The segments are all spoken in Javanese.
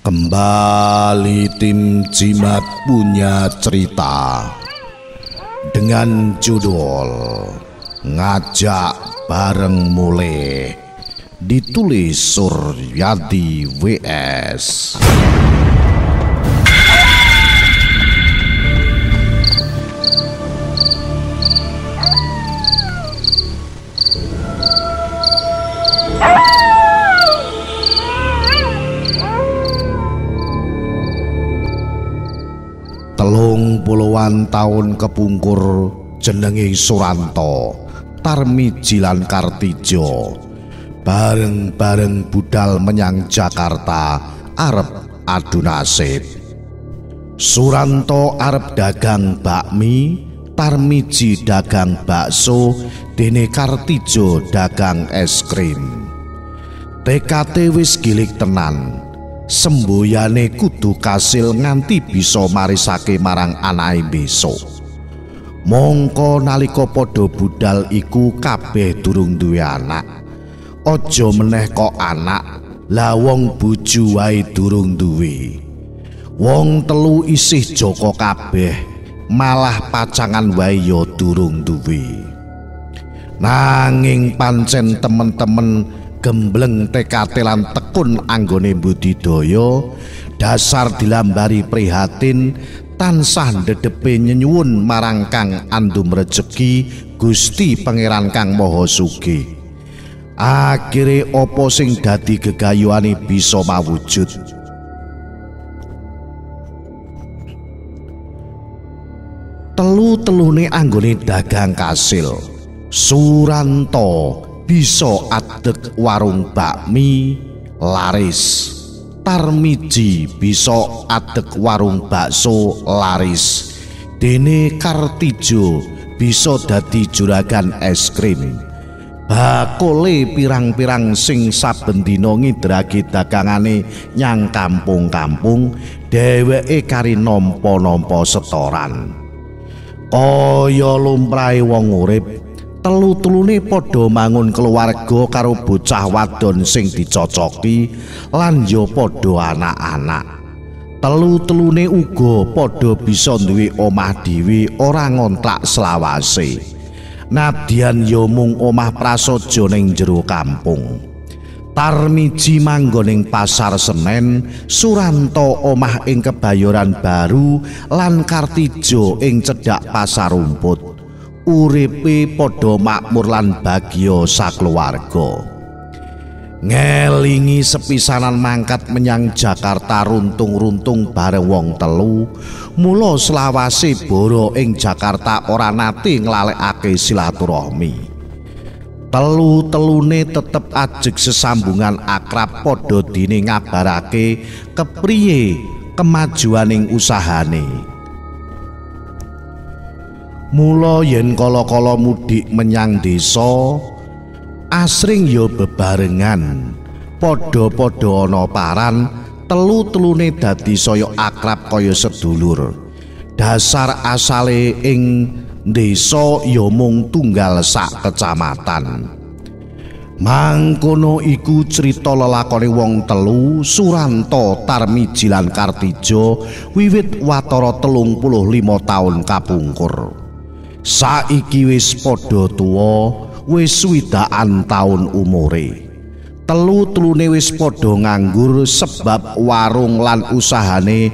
Kembali tim Jimat punya cerita dengan judul Ngajak Bareng Mulih, ditulis Suryadi WS. Telung puluhan tahun kepungkur jenenge Suranto, Tarmiji lan Kartijo bareng-bareng budal menyang Jakarta arep adu nasib. Suranto arep dagang bakmi, Tarmiji dagang bakso, dene Kartijo dagang es krim. TKT wis gilik tenan, semboyane kudu kasil nganti bisa marisake marang anake besok. Mongko nalika padha budal iku kabeh durung duwe anak. Aja meneh kok anak, lah wong bojo wae durung duwe. Wong telu isih joko kabeh, malah pacangan wae ya durung duwe. Nanging pancen temen-temen gembleng TKT lan tekun anggone budidaya, dasar dilambari prihatin, tansah ndedepe nyenyuwun marang Kang Andum Rejeki, Gusti Pangeran Kang Maha Sugih. Akhire apa sing dadi gegayuhane bisa mawujud. Telu-telune anggone dagang kasil. Suranto bisa adeg warung bakmi laris, Tarmiji bisa adeg warung bakso laris, dene Kartijo bisa dadi juragan es krim. Bakule pirang-pirang sing saben dina ngidrake dagangane nyang kampung-kampung, dheweke kari nampa-nampa setoran. Kaya lumrahe wong urip, telu-telune padha mangun keluarga karo bocah wadon sing dicocoki lan ya padha anak-anak. Telu-telune uga padha bisa duwe omah dhewe ora ngontrak selawase. Nadyan ya mung omah prasaja ning jero kampung. Tarmiji manggon ing Pasar Senen, Suranto omah ing Kebayoran Baru lan Kartijo ing cedhak Pasar Rumput. Uripe padha makmur lan bagya sakluwarga. Ngelingi sepisanan mangkat menyang Jakarta runtung-runtung bareng wong telu, mula selawase boro ing Jakarta ora nate nglalekake silaturahmi. Telu-telune tetep ajeg sesambungan akrab, padha dene ngabarake kepriye kemajuaning usahane. Mula yen kala-kala mudik menyang desa, asring ya bebarengan, padha-padha ana paran, telu-telune dadi saya akrab kaya sedulur. Dasar asale ing desa ya mung tunggal sak kecamatan. Mangkono iku cerita lelakone wong telu, Suranto, Tarmiji lan Kartijo wiwit watara 35 taun kapungkur. Saiki wis padha tuwa, wis swidakan taun umure. Telu-telune wis padha nganggur sebab warung lan usahane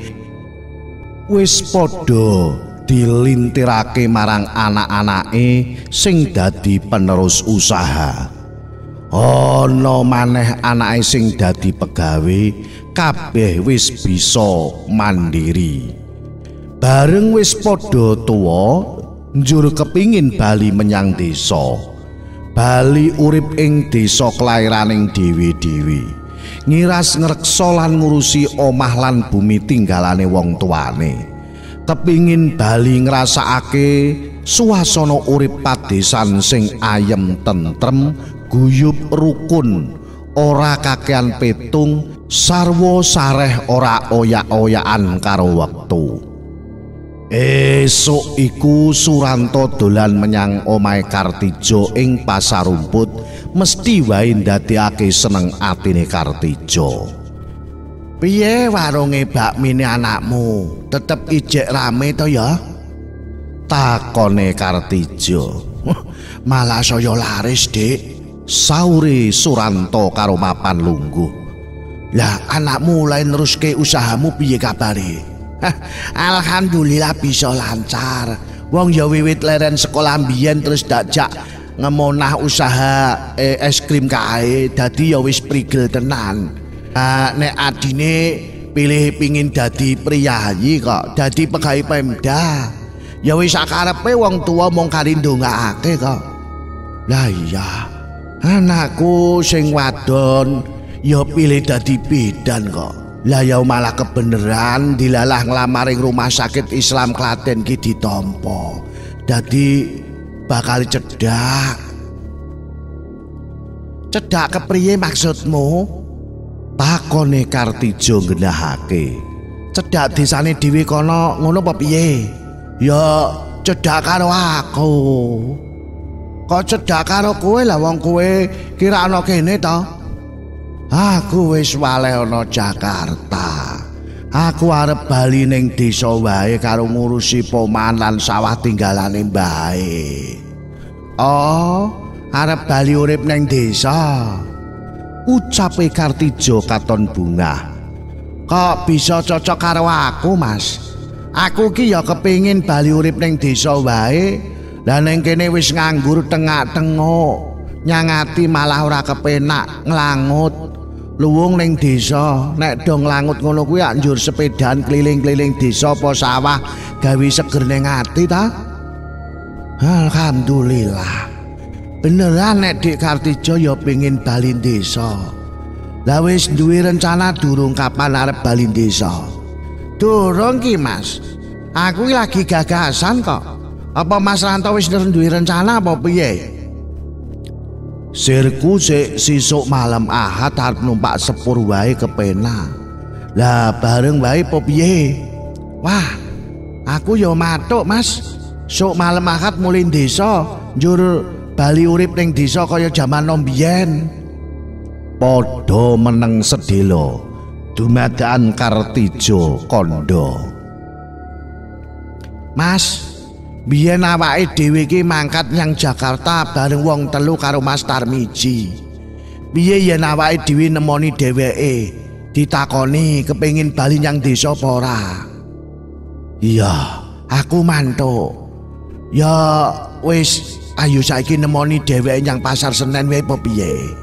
wis padha dilintirake marang anak-anake sing dadi penerus usaha. Ana maneh anake sing dadi pegawe, kabeh wis bisa mandiri. Bareng wis padha tuwa, njur kepingin bali menyang desa. Bali urip ing desa kelairaning dhewe-dhewe. Ngiras ngreksa lan ngurusi omah lan bumi tinggalane wong tuane. Kepingin bali ngrasakake suasana urip padesan sing ayem tentrem, guyub rukun, ora kakean petung, sarwa sareh ora oyak-oyakan karo wektu. Esuk iku Suranto dolan menyang omahe Kartijo ing Pasar Rumput, mesti wae ndadekake seneng atine Kartijo. "Piye warunge bakmine anakmu? Tetep ijek rame to ya?" takone Kartijo. "Malah saya laris, Dik," saure Suranto karo mapan lungguh. "Lah anakmu mulai neruske usahamu piye kabare?" "Alhamdulillah bisa lancar. Wong ya wiwit leren sekolah mbiyen terus dakjak ngemonah usaha es krim kae, dadi ya wis prigel tenan. Nek adine pilih pingin dadi priyayi kok, dadi pegawai Pemda. Ya wis sakarepe wong tua mung kari ndongaake kok." "Lah iya, anakku sing wadon ya pilih dadi bidan kok. Lah ya malah kebeneran dilalah nglamar ing Rumah Sakit Islam Klaten ki ditampa. Dadi bakal cedhak." "Cedhak kepriye maksudmu?" takone Kartijo nggenahake. "Cedhak desane dhewe kono ngono apa piye?" "Ya cedhak karo aku." "Kok cedhak karo kowe lah wong kowe kira ana kene to?" "Aku wis waleh ana Jakarta. Aku arep bali ning desa wae karo ngurusi pomahan lan sawah tinggalane mbae." "Oh, arep bali urip ning desa," ucape Kartijo katon bungah. "Kok bisa cocok karo aku, Mas? Aku ki ya kepingin bali urip ning desa wae. Lah ning kene wis nganggur tengak-tenguk, nyangati malah ora kepenak nglangut. Luwung ning desa, nek dong langut ngono kuwi anjur sepedaan keliling-keliling desa apa sawah gawe seger ning ati ta." "Alhamdulillah. Beneran nek Dik Kartijo ya pengin bali desa. Lah wis duwe rencana durung kapan arep bali desa?" "Durung ki, Mas. Aku lagi gagasan kok. Apa Mas Ranto wis duwe rencana apa piye?" "Sirku sesuk malam Ahad arep numpak sepur wae kepena. Lah bareng wae apa piye?" "Wah, aku ya matuk, Mas. Sok malam Ahad mulih desa, njur bali urip ning desa kaya jaman nom biyen." Padha meneng sedhela dumadakan Kartijo kandha. "Mas, biyen awake dhewe ki mangkat nyang Jakarta bareng wong telu karo Mas Tarmiji. Piye yen awake dhewe nemoni dheweke, ditakoni kepengin bali nyang desa apa ora?" "Iya, aku mantuk. Ya wis, ayo saiki nemoni dheweke nyang Pasar Senen wae apa piye?"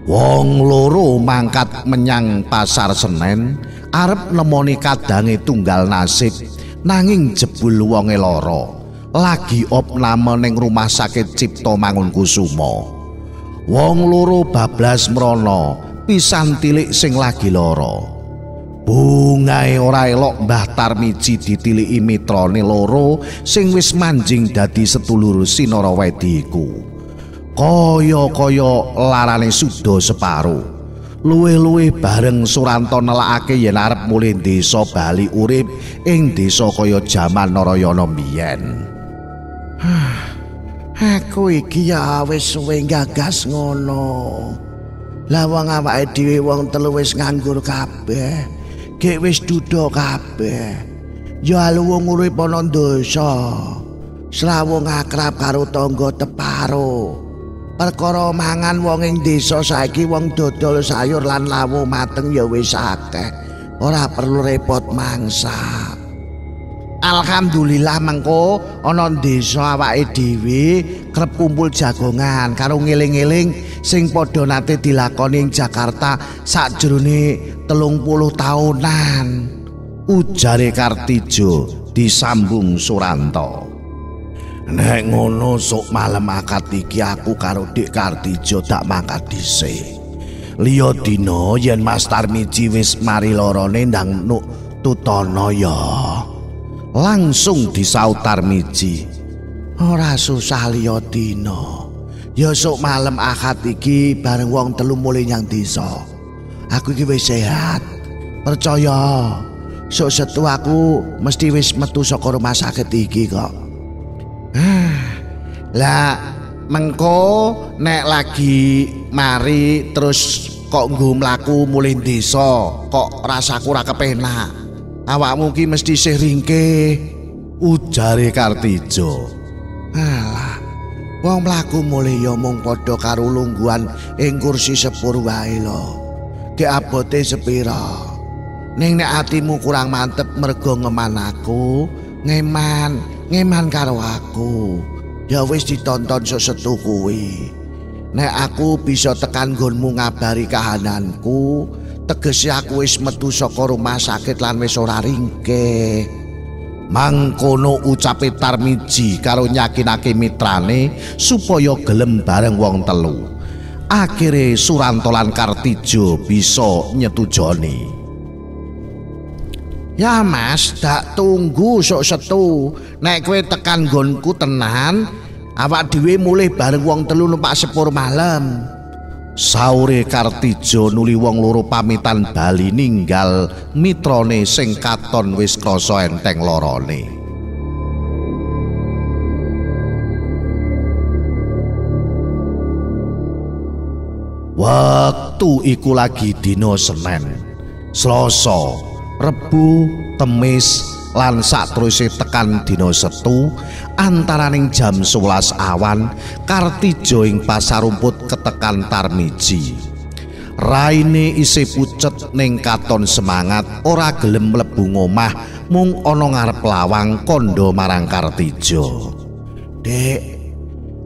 Wong loro mangkat menyang Pasar Senen arep nemoni kadange tunggal nasib, nanging jebul wonge lara. Lagi opname ning Rumah Sakit Cipto Mangunkusumo. Wong loro bablas mrana pisan tilik sing lagi lara. Bungae ora elok Mbah Tarmiji ditiliki mitrane loro sing wis manjing dadi sedulur Sinara Wedi iku. Kaya-kaya larane suda separo. Luwih-luwih bareng Suranto nelakake yen arep mulih desa bali urip ing desa kaya jaman Narayana mbiyen. "Aku iki ya wis suwe gagas ngono. Lah wong awake dhewe wong telu wis nganggur kabeh. Gek wis duda kabeh. Ya luwung urip ana desa. Srawung akrab karo tangga teparo. Perkara mangan wong ing desa saiki wong dodol sayur lan lawuh mateng ya wis akeh. Ora perlu repot mangsa. Alhamdulillah mengko ana desa awake dhewe kerep kumpul jagongan karo ngeling-eling sing padha nate dilakoni ing Jakarta sakjroning 30 taunan." Ujare Kartijo disambung Suranto. "Nek ngono sok malam akad iki aku karo Dik Kartijo tak mangkat dhisik. Liya dina yen Mas Tarmiji wis mari larane ndang nuk tutana ya." Langsung disaut Tarmiji. "Ora susah liya dina. Ya sok malam Ahad iki bareng wong telu mulih nyang desa. Aku iki wis sehat. Percaya, sok setu aku mesti wis metu saka rumah sakit iki kok. Lah mengko nek lagi mari terus kok nggo mlaku mulih desa, kok rasaku ora kepenak. Awakmu ki mesti sih ringkih, ujare Kartijo. Alah, wong mlaku mulih ya mung padha karo lungguhan ing kursi sepur wae lho. Ki abote sepira? Ning nek atimu kurang mantep mergo ngeman aku, ngeman karo aku. Ya wis ditonton sesetu kuwi. Nek aku bisa tekan nggonmu ngabari kahananku, tegese aku wis metu saka rumah sakit lan wis ora ringkih. Mangkono ucape Tarmiji karo nyakinake mitrane supaya gelem bareng wong telu. Akhire Suranto lan Kartijo bisa nyetujoni. Ya Mas, dak tunggu sok setu. Nek kowe tekan nggonku tenan, awak dhewe mulih bareng wong telu numpak sepur malam. Saure Kartijo nuli wong loro pamitan bali ninggal mitrane sing katon wis krasa enteng lorone. Waktu iku lagi dina Senin, Selasa, Rebu, Kemis lan saterusé tekan dina Setu antaraning jam 11 awan Kartijo ing pasar rumput ketekan Tarmiji. Raine isih pucet ning katon semangat ora gelem mlebu ngomah mung ana ngarep lawang kandha marang Kartijo. Dek,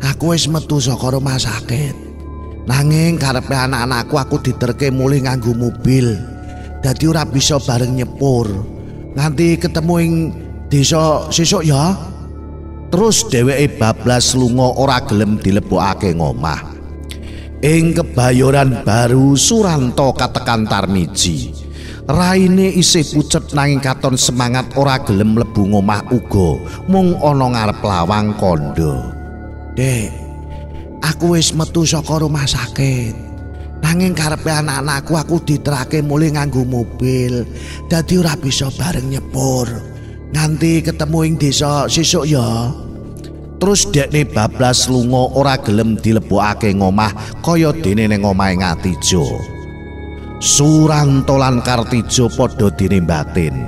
aku wis metu saka rumah sakit. Nanging karepe anak-anakku aku diterke mulih nganggo mobil. Dadi ora bisa bareng nyepur. Nganti ketemu ing desa sesuk ya. Terus dheweke bablas lunga ora gelem dilebokake ngomah. Ing Kebayoran Baru Suranto katekan Tarmiji. Raine isih pucet nanging katon semangat ora gelem mlebu ngomah uga, mung ana ngarep lawang kandha. Dek, aku wis metu saka rumah sakit. Nanging karepe anak-anakku aku diterake mulih nganggo mobil. Dadi ora bisa bareng nyepur. Nganti ketemu ing desa sesuk ya. Terus dekne bablas lunga ora gelem dilebokake ngomah kaya dene ning omahe Ngatijo. Suranto lan Kartijo padha dinembatin.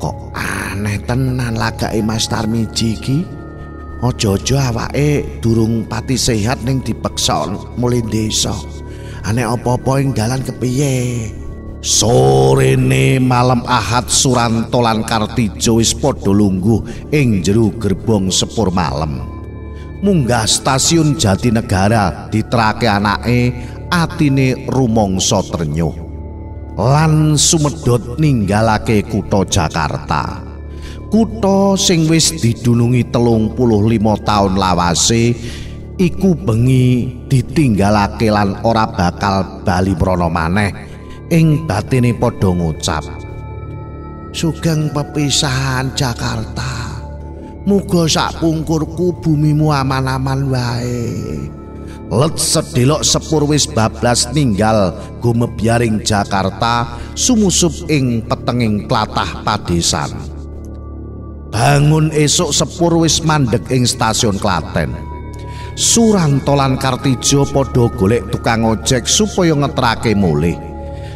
Kok aneh tenan lagake Mas Tarmiji iki. Aja-aja awake durung pati sehat ning dipeksa mulih desa. Ane apa-apa ing dalan kepiye? Sorene malam Ahad Suranto lan Kartijo wis padha lungguh ing jero gerbong sepur malam. Munggah stasiun Jatinegara diterake anake, atine rumangsa trenyuh. Lan sumedhot ninggalake kutha Jakarta. Kutha sing wis didunungi 35 taun lawase iku bengi ditinggalake lan ora bakal bali prana maneh. Ing batine padha ngucap, sugeng pepisahan Jakarta, muga sak pungkurku bumimu aman-aman wae. Let sedelok sepur wis bablas ninggal gumebyaring Jakarta sumusup ing petenging tlatah padesan. Bangun esuk sepur wis mandeg ing stasiun Klaten. Suranto lan Kartijo padha golek tukang ojek supaya ngetrake mulih.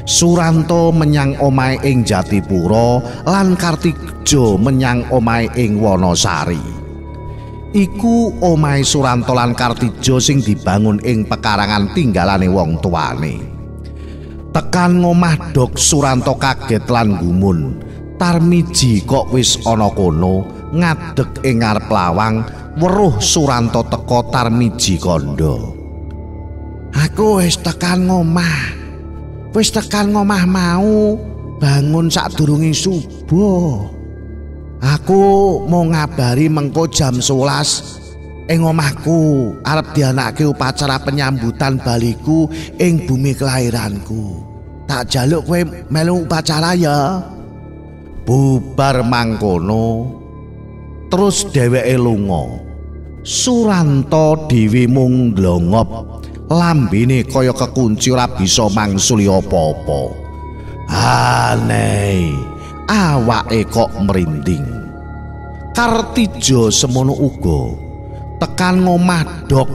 Suranto menyang omahe ing Jatipura lan Kartijo menyang omahe ing Wonosari. Iku omahe Suranto lan Kartijo sing dibangun ing pekarangan tinggalane wong tuane. Tekan ngomah dok Suranto kaget lan gumun. Tarmiji kok wis ana kono, ngadeg ing ngarep lawang. Weruh Suranto teka Tarmiji kandha. Aku wis tekan ngomah. Wis tekan ngomah mau bangun sadurunge subuh. Aku mau ngabari mengko jam 11 ing omahku arep dianake upacara penyambutan baliku ing bumi kelahiranku. Tak jaluk kowe melu upacara ya. Bubar mangkono terus dheweke lunga. Suranto dhewe mung nglongop, lambene kaya kekunci ora bisa mangsuli apa-apa. Aneh, awake kok merinding. Kartijo semono uga tekan ngomah Dok.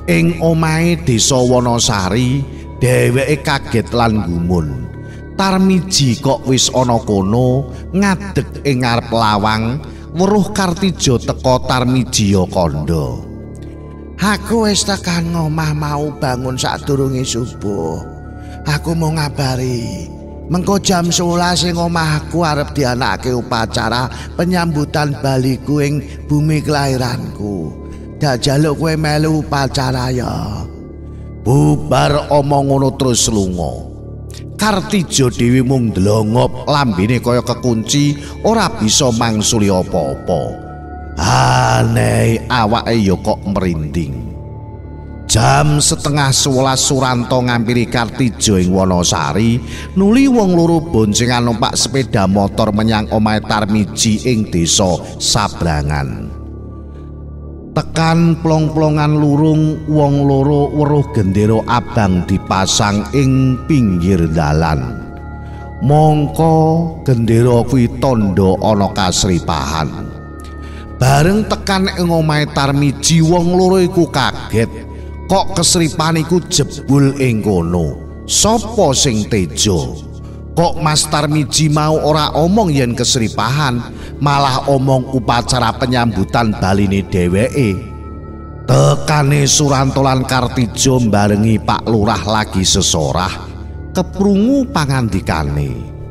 Ing omahe Desa Wanasari, dheweke kaget lan gumun. Tarmiji kok wis ana kono, ngadeg ing ngarep lawang, weruh Kartijo teka Tarmiji ya kandha. Aku wis tekan ngomah mau bangun sadurunge subuh. Aku mau ngabari, mengko jam 11 ing omahku arep dianakake upacara penyambutan baliku ing bumi kelahiranku. Dak jaluk kowe melu upacara ya. Bubar omong ngono terus lunga. Kartijo dhewe mung ndelongop, lambene kaya kekunci, ora bisa mangsuli apa-apa. Aneh, awake ya kok merinding. Jam 10:30 Suranto ngampiri Kartijo ing Wanasari, nuli wong loro boncengan numpak sepeda motor menyang omahe Tarmiji ing desa sabrangan. Tekan plong-plongan lurung, wong loro weruh gendera abang dipasang ing pinggir dalan. Mongko gendera kuwi tandha ana kasripahan. Bareng tekan ing omahe Tarmiji, wong loro iku kaget. Kok kesripan iku jebul ing kono? Sopo sing tejo? Kok Mas Tarmiji mau ora omong yen kesripahan, malah omong upacara penyambutan baline dheweke. Tekane Suranto lan Kartijo barengi Pak Lurah lagi sesorah, keprungu pangandikane.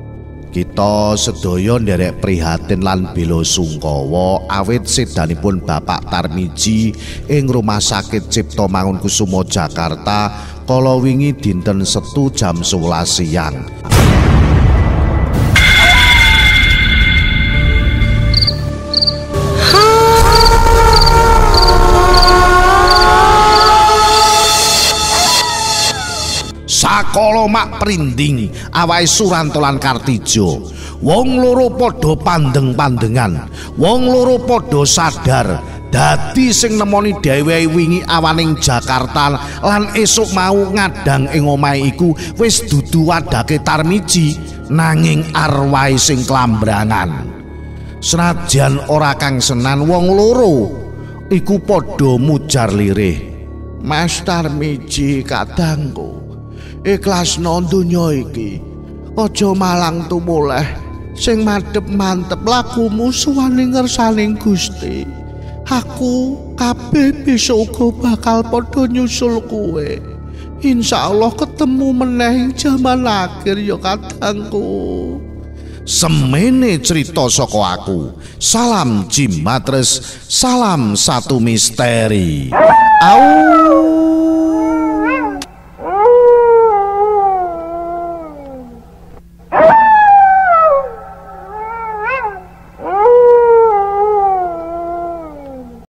Kita sedaya nderek prihatin lan bela sungkawa awit sedanipun Bapak Tarmiji ing Rumah Sakit Cipto Mangunkusumo Jakarta kala wingi dinten Setu jam 11 siang. Sakala mak prinding awake Suranto lan Kartijo. Wong loro padha pandeng-pandengan, wong loro padha sadar dadi sing nemoni dhewehe wingi awaning Jakarta lan esuk mau ngadang ing omahe iku wis dudu wadake Tarmiji, nanging arwahe sing klambrangan. Senajan ora kang senan, wong loro iku padha mujar lirih. Mas Tarmiji kadangku, ikhlasno donya iki, aja malang tumoleh, sing madhep mantep lakumu suwaning ngersaning Gusti. Aku kabeh besok uga bakal padha nyusul kowe. Insyaallah ketemu meneh ing jaman akhir ya kadangku. Semene cerita saka aku. Salam Jimatres, salam satu misteri. Au.